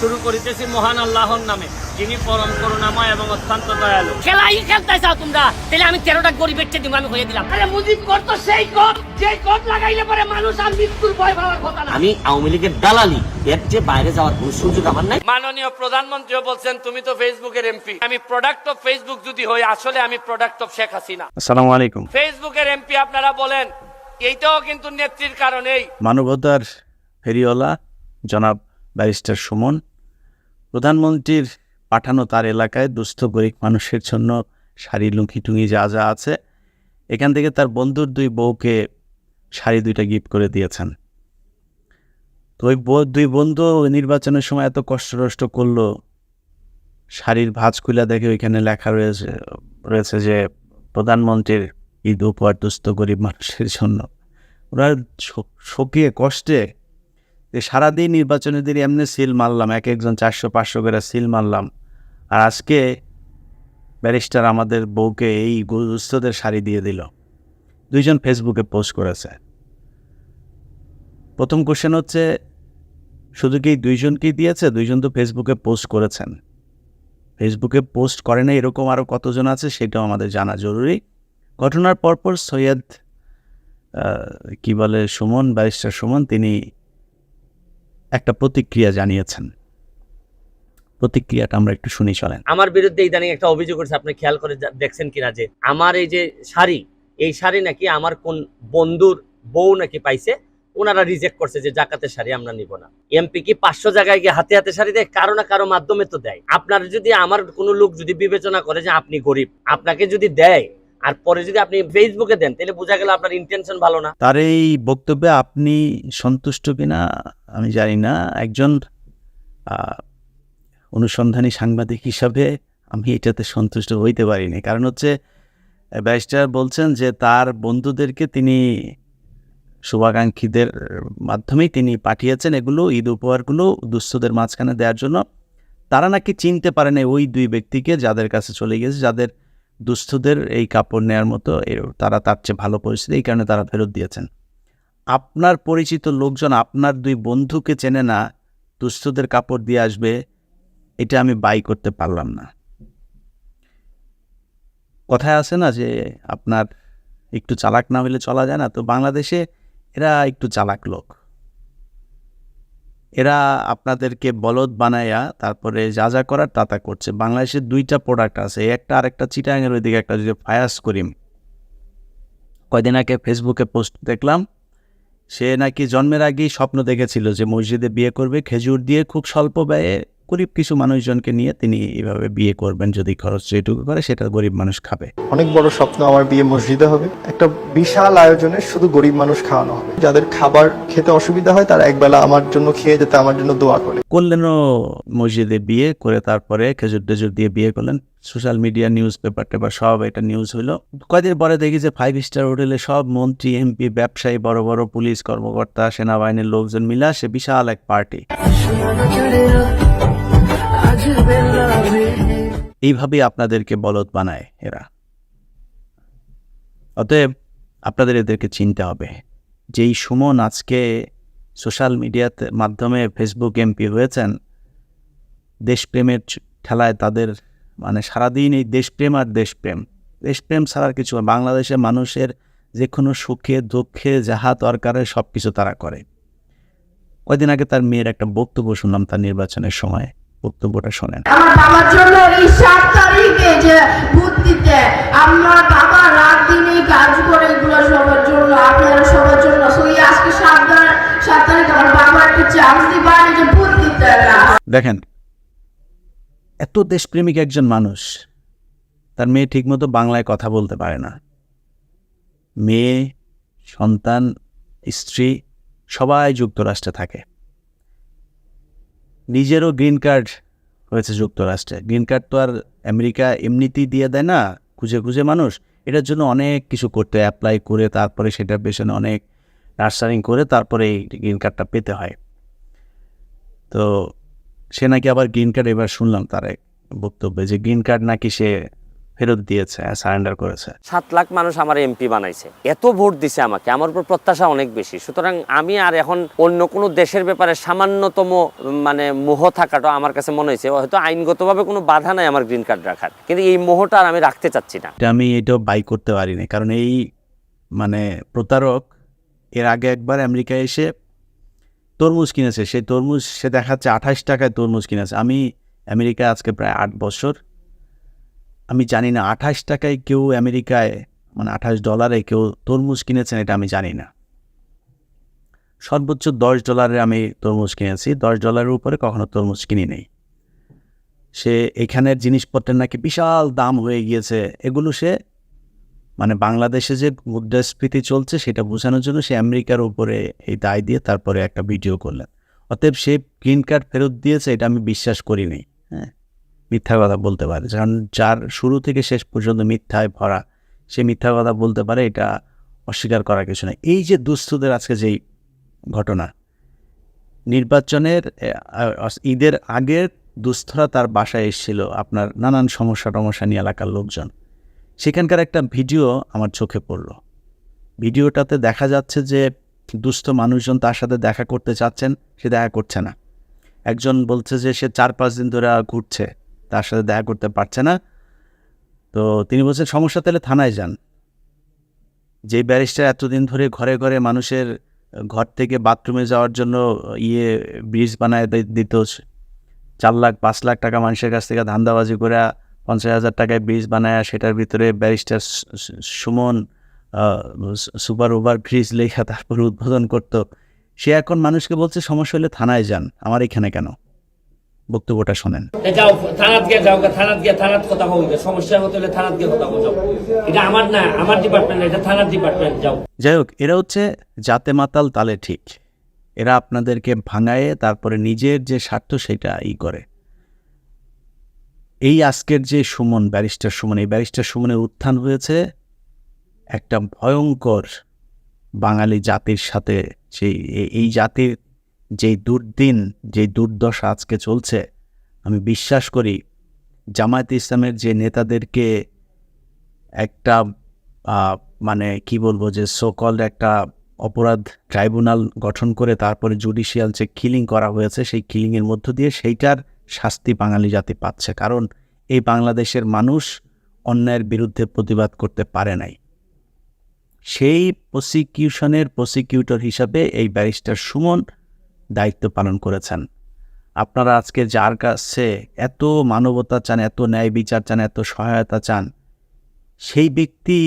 শুরু করিতেছি মহান আল্লাহর নামে, যিনি পরম করুণাময় এবং অত্যন্ত দয়ালু। খেলাই খেলতে চাও তোমরা, তাহলে আমি 13টা গরিবের চেয়ে দিমানো হয়ে দিলাম। আরে মুজিব কর তো সেই কর, যে কর লাগাইলে পরে মানুষ আর মৃত্যুর ভয় পাওয়ার কথা না। আমি আওয়ামী লীগের দালালি, এর চেয়ে বাইরে যাওয়ার কোনো সুযোগ আমার নাই। মাননীয় প্রধানমন্ত্রীও বলছেন তুমি তো ফেসবুকের এমপি। আমি প্রোডাক্ট অফ ফেসবুক যদি হই, আসলে আমি প্রোডাক্ট অফ শেখ হাসিনা। আসসালামু আলাইকুম। ফেসবুকের এমপি আপনারা বলেন, এইটাও কিন্তু নেত্রীর কারণেই। মানবতার ফেরিওয়ালা জনাব ব্যারিস্টার সুমন প্রধানমন্ত্রীর পাঠানো তার এলাকায় দুস্থ গরিব মানুষের জন্য শাড়ি লুঙ্গি টুঙ্গি যা যা আছে, এখান থেকে তার বন্ধুর 2 বউকে শাড়ি 2টা গিফট করে দিয়েছেন। তো ওই 2 বন্ধু নির্বাচনের সময় এত কষ্ট করলো, শাড়ির ভাঁজ খুলে দেখে ওইখানে লেখা রয়েছে যে প্রধানমন্ত্রীর ঈদ উপহার দুস্থ গরিব মানুষের জন্য। ওরা শোকে কষ্টে যে সারাদিন নির্বাচনের দিন এমনি সিল মারলাম, একজন 400-500 করে সিল মারলাম, আর আজকে ব্যারিস্টার আমাদের বউকে এই দুস্থদের শাড়ি দিয়ে দিল। 2 জন ফেসবুকে পোস্ট করেছে। প্রথম কোশ্চেন হচ্ছে, শুধু কি 2 জনকেই দিয়েছে? 2 জন তো ফেসবুকে পোস্ট করেছেন। ফেসবুকে পোস্ট করে না এরকম আরও কতজন আছে সেটাও আমাদের জানা জরুরি। ঘটনার পরপর সৈয়দ সুমন, ব্যারিস্টার সুমন, তিনি একটা প্রতিক্রিয়া জানিয়েছেন। প্রতিক্রিয়াটা আমরা একটু শুনি, চলেন। আমার বিরুদ্ধে ইদানিং একটা অভিযোগ করেছে, আপনি খেয়াল করে দেখছেন কিনা, যে আমার এই যে শাড়ি, এই শাড়ি নাকি আমার কোন বন্ধুর বউ নাকি পাইছে, ওনারা রিজেক্ট করছে যে জাকাতের শাড়ি আমরা নিব না। এমপি কি 500 জায়গায় গিয়ে হাতে হাতে শাড়ি দেয়? কারো না কারো মাধ্যমে তো দেয়। আপনার যদি, আমার কোনো লোক যদি বিবেচনা করে যে আপনি গরিব, আপনাকে যদি দেয় আর পরে যদি আপনি ফেসবুকে দেন, তাহলে বোঝা গেল আপনার ইন্টেনশন ভালো না। তার এই বক্তব্যে আপনি সন্তুষ্ট কিনা আমি জানি না। একজন অনুসন্ধানী সাংবাদিক হিসাবে আমি এটাতে সন্তুষ্ট হইতে পারিনি। কারণ হচ্ছে, ব্যারিস্টার বলছেন যে তার বন্ধুদেরকে তিনি শুভাকাঙ্ক্ষীদের মাধ্যমেই তিনি পাঠিয়েছেন এগুলো, ঈদ উপহারগুলো দুস্থদের মাঝখানে দেওয়ার জন্য। তারা নাকি চিনতে পারে না ওই 2 ব্যক্তিকে যাদের কাছে চলে গেছে, যাদের দুস্থদের এই কাপড় নেওয়ার মতো, তারা তার চেয়ে ভালো পরিস্থিতি, এই কারণে তারা ফেরত দিয়েছেন। আপনার পরিচিত লোকজন আপনার 2 বন্ধুকে চেনে না, দুস্থদের কাপড় দিয়ে আসবে, এটা আমি বাই করতে পারলাম না। কথায় আছে না যে আপনার একটু চালাক না হলে চলা যায় না? তো বাংলাদেশে এরা একটু চালাক লোক। এরা আপনাদেরকে বলদ বানায়া তারপরে যা যা করার তা করছে। বাংলাদেশে 2টা প্রোডাক্ট আছে, একটা আরেকটা চিটাগাংয়ের ওইদিকে একটা যে ফায়াজ করিম, কয়দিন আগে ফেসবুকে পোস্ট দেখলাম, সে নাকি জন্মের আগেই স্বপ্ন দেখেছিল যে মসজিদে বিয়ে করবে, খেজুর দিয়ে খুব স্বল্প ব্যয়ে গরিব কিছু মানুষজনকে নিয়ে তিনি এইভাবে বিয়ে করবেন, যদি খরচ যেটুকু করে সেটা গরিব মানুষ খাবে। অনেক বড় স্বপ্ন আমার, বিয়ে মসজিদে হবে, একটা বিশাল আয়োজনে শুধু গরিব মানুষ খাওয়ানো হবে। যাদের খাবার খেতে অসুবিধা হয় তারা একবেলা আমার জন্য খেয়ে যেতে আমার জন্য দোয়া করে। করলেনও মসজিদে বিয়ে করে, তারপরে খেজুর টেজুর দিয়ে বিয়ে করলেন। সোশ্যাল মিডিয়া, নিউজ পেপার সব এটা নিউজ হইলো। কয়েকদিন পরে দেখি যে 5 স্টার হোটেলে সব মন্ত্রী, এমপি, ব্যবসায়ী, বড় বড় পুলিশ কর্মকর্তা, সেনাবাহিনীর লোকজন মিলে সে বিশাল এক পার্টি। এইভাবেই আপনাদেরকে বলদ বানায় এরা। অতএব আপনাদের এদেরকে চিনতে হবে। যেই সুমন আজকে সোশ্যাল মিডিয়াতে মাধ্যমে ফেসবুক এমপি হয়েছেন, দেশপ্রেমের ঠেলায় তাদের মানে সারাদিন এই দেশপ্রেম আর দেশপ্রেম ছাড়ার কিছু। বাংলাদেশের মানুষের যে কোনো সুখে দুঃখে যাহা দরকারে সব কিছু তারা করে। কয়দিন আগে তার মেয়ের একটা বক্তব্য শুনলাম, তার নির্বাচনের সময় বক্তব্যটা শোনেন। আমার বাবার জন্য এই 7 তারিখে যে ভোট দিতে, আমার বাবা রাত দিনে কাজ করে, এগুলো সবার জন্য, আপনারা সবার জন্য। আজকে 7 তারিখ আমার বাবা একটা চান্স দিবেন যে ভোট দিতে। দেখেন, এত দেশপ্রেমিক একজন মানুষ, তার মেয়ে ঠিকমতো বাংলায় কথা বলতে পারে না। মেয়ে, সন্তান, স্ত্রী সবাই যুক্তরাষ্ট্রে থাকে। নিজেরও গ্রিন কার্ড হয়েছে যুক্তরাষ্ট্রে। গ্রিন কার্ড তো আর আমেরিকা এমনিতেই দিয়ে দেয় না, খুঁজে খুঁজে মানুষ। এটার জন্য অনেক কিছু করতে, অ্যাপ্লাই করে, তারপরে সেটার পেছনে অনেক নার্সারিং করে তারপরে এই গ্রিন কার্ডটা পেতে হয়। তো সে নাকি আবার গ্রিন কার্ড, এবার শুনলাম তার এক বক্তব্যে যে গ্রিন কার্ড নাকি সে ফেরত দিয়েছে, সারেন্ডার করেছে। 7 লাখ মানুষ আমার এমপি বানাইছে, এত ভোট দিছে আমাকে, আমার উপর প্রত্যাশা অনেক বেশি। সুতরাং আমি আর এখন অন্য কোনো দেশের ব্যাপারে সামান্যতম মানে মোহ থাকাটা আমার কাছে মনে হয়েছে হয়তো আইনগতভাবে কোনো বাধা নাই আমার গ্রিন কার্ড রাখার, কিন্তু এই মোহটা আর আমি রাখতে চাচ্ছি না। আমি এটাও বাই করতে পারিনি, কারণ এই মানে প্রতারক এর আগে একবার আমেরিকায় এসে তরমুজ কিনেছে, সেই তরমুজ সে দেখাচ্ছে 28 টাকায় তরমুজ কিনেছে। আমি আমেরিকায় আজকে প্রায় 8 বছর, আমি জানি না 28 টাকায় কেউ আমেরিকায় মানে $28 কেউ তরমুজ কিনেছেন, এটা আমি জানি না। সর্বোচ্চ $10 আমি তরমুজ কিনেছি, $10 উপরে কখনো তরমুজ কিনি নেই। সে এখানের জিনিসপত্রের নাকি বিশাল দাম হয়ে গিয়েছে, এগুলো সে মানে বাংলাদেশে যে মুদ্রাস্ফীতি চলছে সেটা বোঝানোর জন্য সে আমেরিকার উপরে এই দায় দিয়ে তারপরে একটা ভিডিও করলেন। অতএব সে গ্রিন কার্ড ফেরত দিয়েছে এটা আমি বিশ্বাস করিনি। হ্যাঁ, মিথ্যা কথা বলতে পারে, কারণ যার শুরু থেকে শেষ পর্যন্ত মিথ্যায় ভরা, সে মিথ্যা কথা বলতে পারে, এটা অস্বীকার করার কিছু নয়। এই যে দুস্থদের আজকে যেই ঘটনা, নির্বাচনের ঈদের আগের দুস্থরা তার বাসায় এসেছিল আপনার নানান সমস্যা নিয়ে এলাকার লোকজন, সেখানকার একটা ভিডিও আমার চোখে পড়ল। ভিডিওটাতে দেখা যাচ্ছে যে দুস্থ মানুষজন তার সাথে দেখা করতে চাচ্ছেন, সে দেখা করছে না। একজন বলছে যে সে 4-5 দিন ধরে ঘুরছে, তার সাথে দেখা করতে পারছে না। তো তিনি বলছেন সমস্যা তাহলে থানায় যান। যে ব্যারিস্টার এতদিন ধরে ঘরে ঘরে মানুষের ঘর থেকে বাথরুমে যাওয়ার জন্য ব্রিজ বানায় দিত, 4 লাখ 5 লাখ টাকা মানুষের কাছ থেকে ধান্দাবাজি করে 50,000 টাকায় ব্রিজ বানায়, সেটার ভিতরে barrister Suman super over bridge লেখা তারপর উদ্বোধন করত, সে এখন মানুষকে বলছে সমস্যা হলে থানায় যান, আমার এখানে কেন? বক্তব্যটা শোনেন। যাও থানাত গিয়ে যাও, থানাত গিয়ে থানাত কথা বলবে, সমস্যা হতে হলে থানাত গিয়ে কথা বলছো। এটা আমার না, আমার ডিপার্টমেন্ট, এটা থানার ডিপার্টমেন্ট। যাও। যাই হোক, এরা হচ্ছে জাতে মাতাল তালে ঠিক, এরা আপনাদেরকে ভাঙায়ে তারপরে নিজের যে স্বার্থ সেটা করে। এই আজকের যে সুমন, ব্যারিস্টার সুমন, এই ব্যারিস্টার সুমনের উত্থান হয়েছে একটা ভয়ঙ্কর বাঙালি জাতির সাথে। সেই এই জাতির যেই দুর্দিন, যেই দুর্দশা আজকে চলছে, আমি বিশ্বাস করি জামায়াতে ইসলামের যে নেতাদেরকে একটা মানে কি বলবো, যে সোকল্ড একটা অপরাধ ট্রাইব্যুনাল গঠন করে তারপরে জুডিশিয়াল যে কিলিং করা হয়েছে, সেই কিলিংয়ের মধ্য দিয়ে সেইটার শাস্তি বাঙালি জাতি পাচ্ছে। কারণ এই বাংলাদেশের মানুষ অন্যায়ের বিরুদ্ধে প্রতিবাদ করতে পারে নাই। সেই প্রসিকিউশনের প্রসিকিউটর হিসাবে এই ব্যারিস্টার সুমন দায়িত্ব পালন করেছেন। আপনারা আজকে যার কাছে এত মানবতা চান, এত ন্যায় বিচার চান, এত সহায়তা চান, সেই ব্যক্তি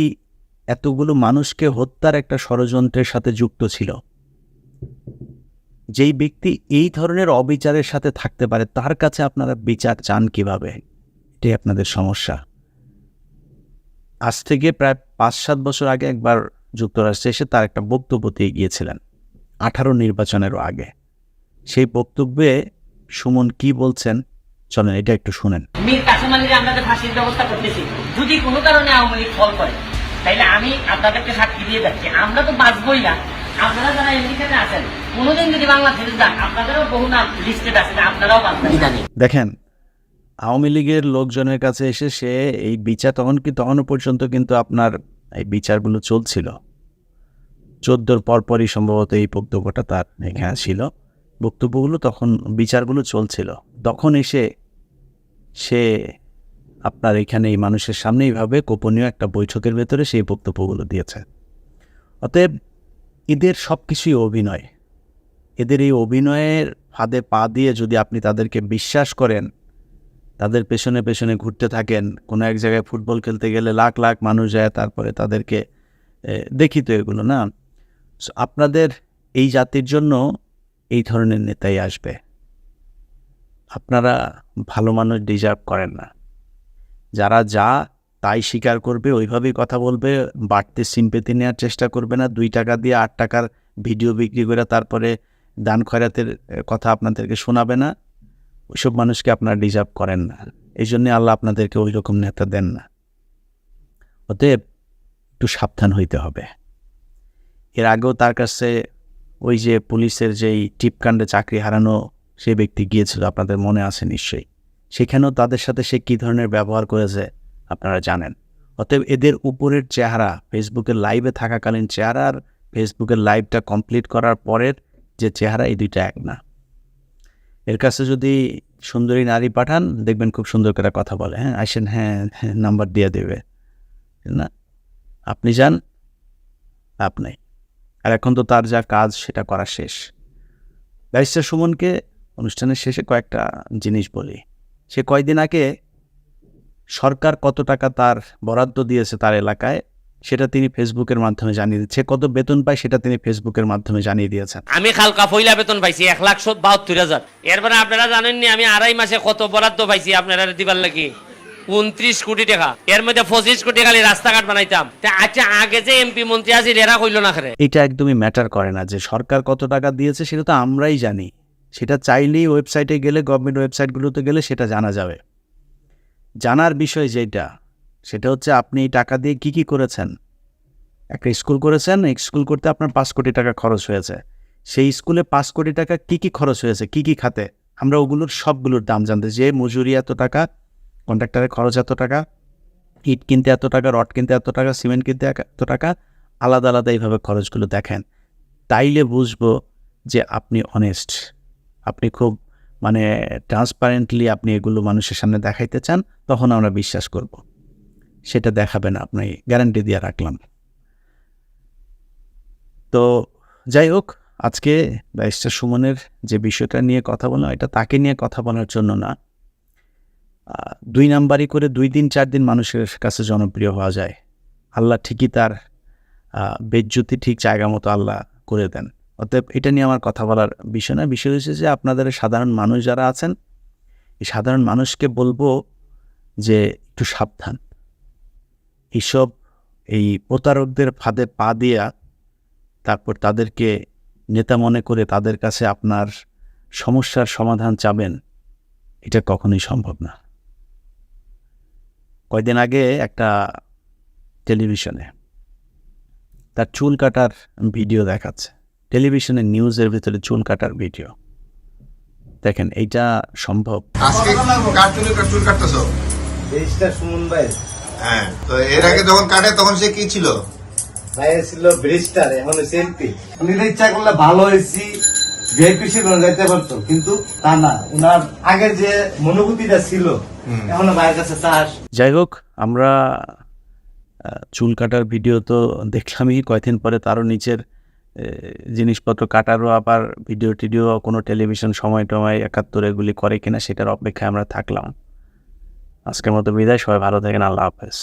এতগুলো মানুষকে হত্যার একটা ষড়যন্ত্রের সাথে যুক্ত ছিল। যেই ব্যক্তি এই ধরনের অবিচারের সাথে থাকতে পারে, তার কাছে আপনারা বিচার চান কিভাবে? এটাই আপনাদের সমস্যা। আজ থেকে প্রায় 5-7 বছর আগে একবার যুক্তরাষ্ট্রে এসে তার একটা বক্তব্য দিয়ে গিয়েছিলেন 18 নির্বাচনেরও আগে। সেই বক্তব্যে সুমন কি বলছেন চলেন এটা একটু শুনেন। মীর কাসেম আলীর আমরা ফাঁসির ব্যবস্থা করতেছি, যদি কোনো কারণে আওয়ামী লীগ ফল করে তাইলে আমি আপনাদেরকে সাক্ষী দিয়ে যাচ্ছি, আমরা তো বাঁচবই না। আপনারা যারা এখানে আছেন, কোনোদিন যদি বাংলাদেশে যান, আপনাদেরও বহু নাম লিস্টেড আছে, আপনারাও বাঁচবেন। দেখেন, আওয়ামী লীগের লোকজনের কাছে এসে সে এই বিচার তখনও পর্যন্ত কিন্তু আপনার এই বিচারগুলো চলছিল। 14 পরপরই সম্ভবত এই বক্তব্যটা তার এখানে ছিল। বক্তব্যগুলো তখন বিচারগুলো চলছিল, তখন এসে সে আপনার এখানে এই মানুষের সামনে এইভাবে গোপনীয় একটা বৈঠকের ভেতরে সেই বক্তব্যগুলো দিয়েছে। অতএব এদের সব কিছুই অভিনয়। এদের এই অভিনয়ের ফাঁদে পা দিয়ে যদি আপনি তাদেরকে বিশ্বাস করেন, তাদের পেছনে পেছনে ঘুরতে থাকেন, কোনো এক জায়গায় ফুটবল খেলতে গেলে লাখ লাখ মানুষ যায়, তারপরে তাদেরকে দেখি তো এগুলো না, আপনাদের এই জাতির জন্য এই ধরনের নেতাই আসবে। আপনারা ভালো মানুষ ডিজার্ভ করেন না। যারা যা তাই স্বীকার করবে, ওইভাবেই কথা বলবে, বাড়তি সিম্পেথি নেওয়ার চেষ্টা করবে না, 2 টাকা দিয়ে 8 টাকার ভিডিও বিক্রি করে তারপরে দান খয়রাতের কথা আপনাদেরকে শোনাবে না, ওইসব মানুষকে আপনারা ডিজার্ভ করেন না। এই জন্যে আল্লাহ আপনাদেরকে ওই রকম নেতা দেন না। অতএব একটু সাবধান হইতে হবে। এর আগেও তার কাছে ওই যে পুলিশের যেই টিপকাণ্ডে চাকরি হারানো সেই ব্যক্তি গিয়েছিল, আপনাদের মনে আছে নিশ্চয়ই। সেখানেও তাদের সাথে সে কী ধরনের ব্যবহার করেছে আপনারা জানেন। অতএব এদের উপরের চেহারা, ফেসবুকের লাইভে থাকাকালীন চেহারা আর ফেসবুকের লাইভটা কমপ্লিট করার পরের যে চেহারা, এই দুইটা এক না। এর কাছে যদি সুন্দরী নারী পাঠান, দেখবেন খুব সুন্দর করে কথা বলে, হ্যাঁ আসেন, হ্যাঁ নাম্বার দিয়ে দেবে না। আপনি যান, আপনি। আর এখন তো তার যা কাজ সেটা করা শেষ। ব্যারিস্টার সুমনকে অনুষ্ঠানের শেষে কয়েকটা জিনিস বলি। সে কয়দিন আগে সরকার কত টাকা তার বরাদ্দ দিয়েছে তার এলাকায়, সেটা তিনি ফেসবুকের মাধ্যমে জানিয়ে দিচ্ছে। কত বেতন পায় সেটা তিনি ফেসবুকের মাধ্যমে জানিয়ে দিয়েছেন। আমি খালকা পয়লা বেতন পাইছি 1,72,000। এরপরে আপনারা জানেননি আমি 2.5 মাসে কত বরাদ্দ পাইছি আপনারা দিবার লাগি 29 কোটি টাকা। এর মধ্যে 25 কোটি খালি রাস্তাঘাট বানাইতাম। আচ্ছা, আগে যে এমপি মন্ত্রী আছিল এরা কইল না করে? এটা একদমই ম্যাটার করে না যে সরকার কত টাকা দিয়েছে, সেটা তো আমরাই জানি। সেটা চাইলেই ওয়েবসাইটে গেলে, গভর্নমেন্ট ওয়েবসাইটগুলোতে গেলে সেটা জানা যাবে। জানার বিষয় যেটা, সেটা হচ্ছে আপনি এই টাকা দিয়ে কি করেছেন। একটা স্কুল করেছেন, স্কুল করতে আপনার 5 কোটি টাকা খরচ হয়েছে। সেই স্কুলে 5 কোটি টাকা কি খরচ হয়েছে, কি খাতে, আমরা ওগুলোর সবগুলোর দাম জানতে, যে মজুরি এত টাকা, কন্ট্রাক্টরের খরচ এত টাকা, ইট কিনতে এত টাকা, রড কিনতে এত টাকা, সিমেন্ট কিনতে এত টাকা, আলাদা আলাদা এইভাবে খরচগুলো দেখেন। তাইলে বুঝবো যে আপনি অনেস্ট, আপনি খুব ট্রান্সপারেন্টলি আপনি এগুলো মানুষের সামনে দেখাইতে চান, তখন আমরা বিশ্বাস করব। সেটা দেখাবেন, আপনি গ্যারান্টি দিয়ে রাখলাম। তো যাই হোক, আজকে ব্যারিস্টার সুমনের যে বিষয়টা নিয়ে কথা বললাম, এটা তাকে নিয়ে কথা বলার জন্য না। 2 নাম্বারই করে 2 দিন 4 দিন মানুষের কাছে জনপ্রিয় হওয়া যায়। আল্লাহ ঠিকই তার বেজ্জতি ঠিক জায়গা মতো আল্লাহ করে দেন। অতএব এটা নিয়ে আমার কথা বলার বিষয় না। বিষয় হচ্ছে যে আপনাদের সাধারণ মানুষ যারা আছেন, এই সাধারণ মানুষকে বলবো যে একটু সাবধান। এই প্রতারকদের ফাঁদে পা দিয়া তারপর তাদেরকে নেতা মনে করে তাদের কাছে আপনার সমস্যার সমাধান চাবেন, এটা কখনোই সম্ভব না। কয়দিন আগে একটা টেলিভিশনে তার চুল কাটার ভিডিও দেখাচ্ছে, টেলিভিশনের নিউজের ভিতরে চুল কাটার ভিডিও দেখেন, এইটা সম্ভব? আজকে কার চুল কাটতেছো? ব্যারিস্টার সুমন ভাই। হ্যাঁ, তো এর আগে যখন কাটে তখন সে কি ছিল? ভাই ছিল ব্যারিস্টার, এখন হচ্ছে এমপি। উনি ইচ্ছা করলে ভালো হয়েছি ভিআইপি সে যাইতে পারতো, কিন্তু তা না, ওনার আগের যে মনোভূতিটা ছিল এখনো ভাইয়ের কাছে তার। যাই হোক, আমরা চুল কাটার ভিডিও তো দেখলামই, কয়েকদিন পরে তারও নিচের জিনিসপত্র কাটারও আবার ভিডিও টিডিও কোনো টেলিভিশন সময় টময় 71 এগুলি করে কিনা সেটার অপেক্ষায় আমরা থাকলাম। আজকের মতো বিদায়, সবাই ভালো থাকেন, আল্লাহ হাফেজ।